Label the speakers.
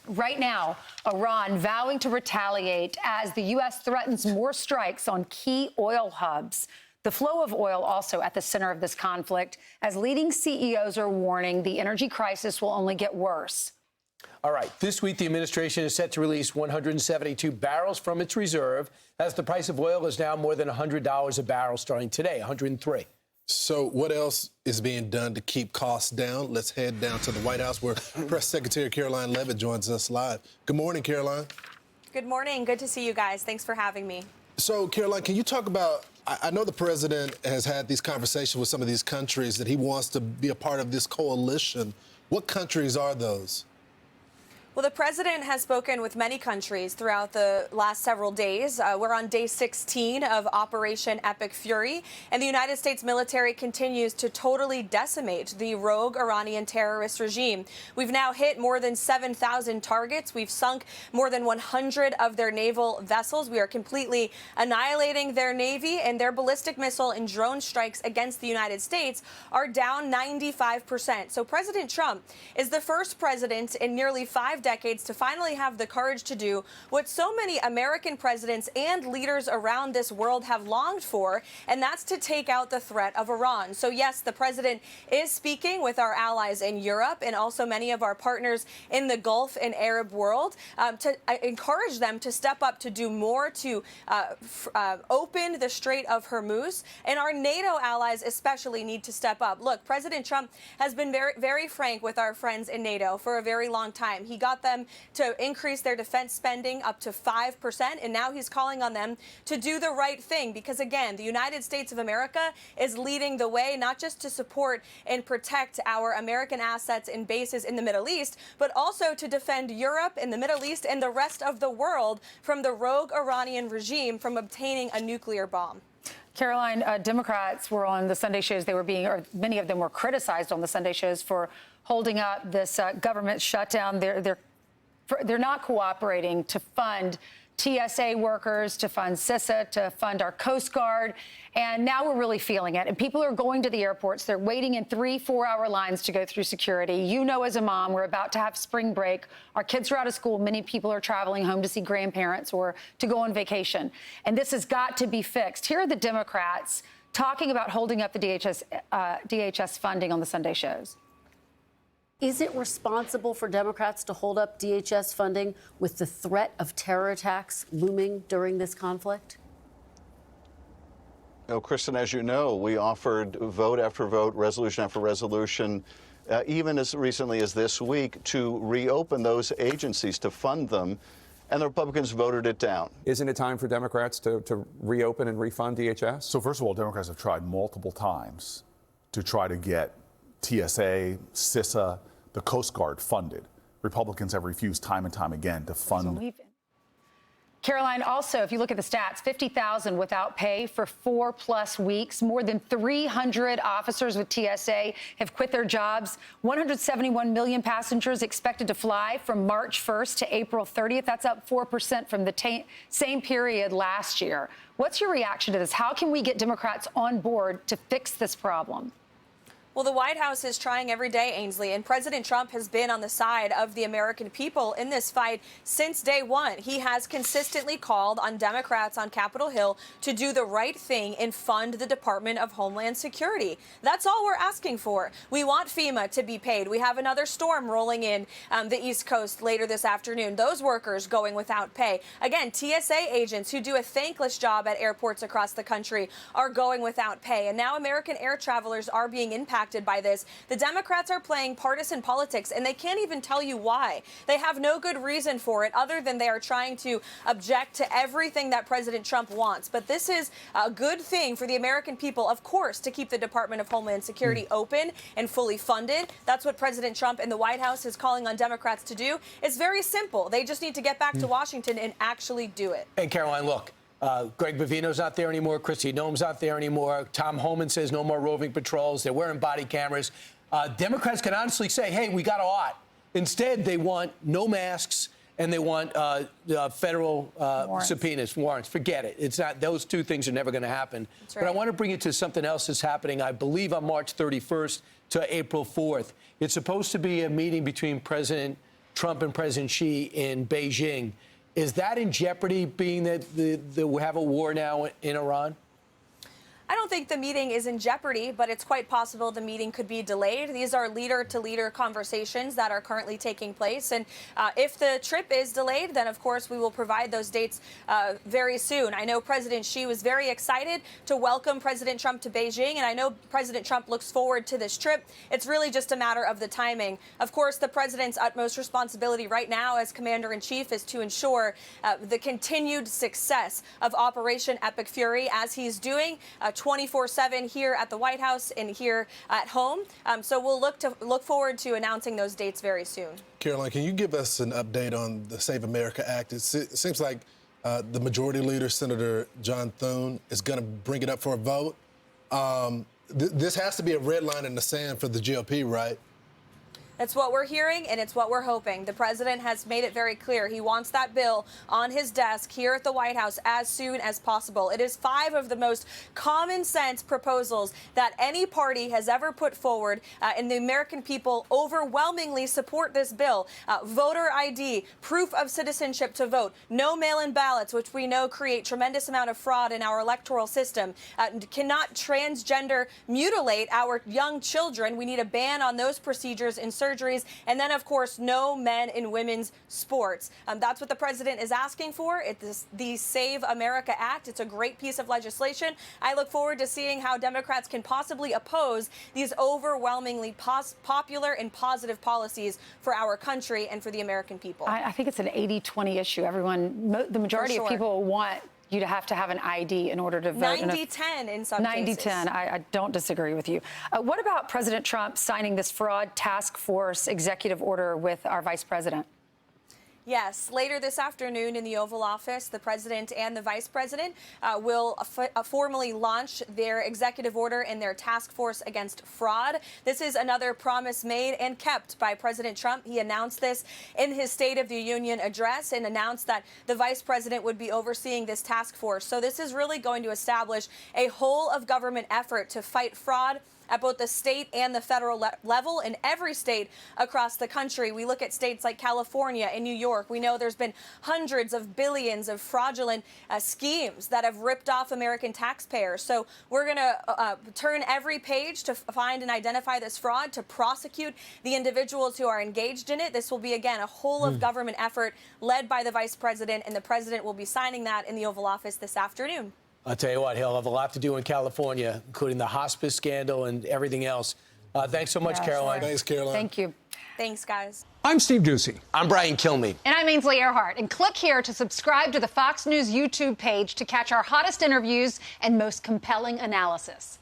Speaker 1: right now, Iran vowing to retaliate as the U.S. threatens more strikes on key oil hubs. The flow of oil also at the center of this conflict, as leading CEOs are warning the energy crisis will only get worse.
Speaker 2: All right. This week, the administration is set to release 172 barrels from its reserve, as the price of oil is now more than $100 a barrel starting today, 103.
Speaker 3: So what else is being done to keep costs down? Let's head down to the White House, where Press Secretary Karoline Leavitt joins us live. Good morning, Karoline.
Speaker 4: Good morning. Good to see you guys. Thanks for having me.
Speaker 3: So, Karoline, can you talk about, I know the president has had these conversations with some of these countries that he wants to be a part of this coalition. What countries are those?
Speaker 4: Well, the president has spoken with many countries throughout the last several days. We're on day 16 of Operation Epic Fury, and the United States military continues to totally decimate the rogue Iranian terrorist regime. We've now hit more than 7,000 targets. We've sunk more than 100 of their naval vessels. We are completely annihilating their navy, and their ballistic missile and drone strikes against the United States are down 95%. So President Trump is the first president in nearly 5 decades to finally have the courage to do what so many American presidents and leaders around this world have longed for, and that's to take out the threat of Iran. So yes, the president is speaking with our allies in Europe and also many of our partners in the Gulf and Arab world to encourage them to step up to do more to open the Strait of Hormuz, and our NATO allies especially need to step up. Look, President Trump has been very frank with our friends in NATO for a very long time. He got them to increase their defense spending up to 5%, and now he's calling on them to do the right thing because, again, the United States of America is leading the way, not just to support and protect our American assets and bases in the Middle East, but also to defend Europe and the Middle East and the rest of the world from the rogue Iranian regime from obtaining a nuclear bomb.
Speaker 1: Karoline, Democrats were on the Sunday shows. They were or many of them were criticized on the Sunday shows for holding up this government shutdown. They're not cooperating to fund TSA workers, to fund CISA, to fund our Coast Guard. And now we're really feeling it. And people are going to the airports. They're waiting in 3-4-hour lines to go through security. You know, as a mom, we're about to have spring break. Our kids are out of school. Many people are traveling home to see grandparents or to go on vacation. And this has got to be fixed. Here are the Democrats talking about holding up the DHS funding on the Sunday shows.
Speaker 5: Is it responsible for Democrats to hold up DHS funding with the threat of terror attacks looming during this conflict?
Speaker 6: No, Kristen, as you know, we offered vote after vote, resolution after resolution, even as recently as this week, to reopen those agencies, to fund them, and the Republicans voted it down.
Speaker 7: Isn't it time for Democrats to reopen and refund DHS?
Speaker 8: So first of all, Democrats have tried multiple times to try to get TSA, CISA, the Coast Guard funded. Republicans have refused time and time again to fund.
Speaker 1: Karoline, also, if you look at the stats, 50,000 without pay for 4+ weeks. More than 300 officers with TSA have quit their jobs. 171 million passengers expected to fly from March 1st to April 30th. That's up 4% from the same period last year. What's your reaction to this? How can we get Democrats on board to fix this problem?
Speaker 4: Well, the White House is trying every day, Ainsley, and President Trump has been on the side of the American people in this fight since day one. He has consistently called on Democrats on Capitol Hill to do the right thing and fund the Department of Homeland Security. That's all we're asking for. We want FEMA to be paid. We have another storm rolling in the East Coast later this afternoon. Those workers going without pay. Again, TSA agents who do a thankless job at airports across the country are going without pay. And now American air travelers are being impacted by this. The Democrats are playing partisan politics, and they can't even tell you why. They have no good reason for it other than they are trying to object to everything that President Trump wants. But this is a good thing for the American people, of course, to keep the Department of Homeland Security open and fully funded. That's what President Trump and the White House is calling on Democrats to do. It's very simple. They just need to get back to Washington and actually do it.
Speaker 2: And Caroline, look. Greg Bovino's not there anymore. Kristi Noem's not there anymore. Tom Homan says no more roving patrols. They're wearing body cameras. Democrats can honestly say, hey, we got a lot. Instead, they want no masks and they want federal subpoenas, warrants. Forget it. It's not. Those two things are never going to happen. Right. But I want to bring you to something else that's happening, I believe, on March 31st to April 4th. It's supposed to be a meeting between President Trump and President Xi in Beijing. Is that in jeopardy, being that we have a war now in Iran?
Speaker 4: I don't think the meeting is in jeopardy, but it's quite possible the meeting could be delayed. These are leader-to-leader conversations that are currently taking place. And if the trip is delayed, then, of course, we will provide those dates very soon. I know President Xi was very excited to welcome President Trump to Beijing, and I know President Trump looks forward to this trip. It's really just a matter of the timing. Of course, the president's utmost responsibility right now as commander-in-chief is to ensure the continued success of Operation Epic Fury, as he's doing 24/7 here at the White House and here at home. So we'll look forward to announcing those dates very soon.
Speaker 3: Karoline, can you give us an update on the Save America Act? It seems like the majority leader, Senator John Thune, is going to bring it up for a vote. This has to be a red line in the sand for the GOP, right?
Speaker 4: It's what we're hearing, and it's what we're hoping. The president has made it very clear. He wants that bill on his desk here at the White House as soon as possible. It is 5 of the most common sense proposals that any party has ever put forward, and the American people overwhelmingly support this bill. Voter ID, proof of citizenship to vote, no mail-in ballots, which we know create tremendous amount of fraud in our electoral system, cannot transgender mutilate our young children. We need a ban on those procedures in surgeries, and then, of course, no men in women's sports. That's what the president is asking for. It's the Save America Act. It's a great piece of legislation. I look forward to seeing how Democrats can possibly oppose these overwhelmingly popular and positive policies for our country and for the American people.
Speaker 1: I think it's an 80-20 issue. The majority of people want you to have an ID in order to vote.
Speaker 4: 90-10 in some cases.
Speaker 1: 90-10. I don't disagree with you. What about President Trump signing this fraud task force executive order with our vice president?
Speaker 4: Yes, later this afternoon in the Oval Office, the president and the vice president will formally launch their executive order and their task force against fraud. This is another promise made and kept by President Trump. He announced this in his State of the Union address and announced that the vice president would be overseeing this task force. So this is really going to establish a whole of government effort to fight fraud at both the state and the federal level in every state across the country. We look at states like California and New York. We know there's been hundreds of billions of fraudulent schemes that have ripped off American taxpayers. So we're going to turn every page to find and identify this fraud, to prosecute the individuals who are engaged in it. This will be, again, a whole of government effort led by the vice president, and the president will be signing that in the Oval Office this afternoon.
Speaker 2: I'll tell you what, he'll have a lot to do in California, including the hospice scandal and everything else. Thanks so much, Karoline.
Speaker 3: Thanks, Karoline.
Speaker 1: Thank you.
Speaker 4: Thanks, guys.
Speaker 9: I'm Steve Ducey.
Speaker 2: I'm Brian Kilmeade.
Speaker 10: And I'm Ainsley Earhart. And click here to subscribe to the Fox News YouTube page to catch our hottest interviews and most compelling analysis.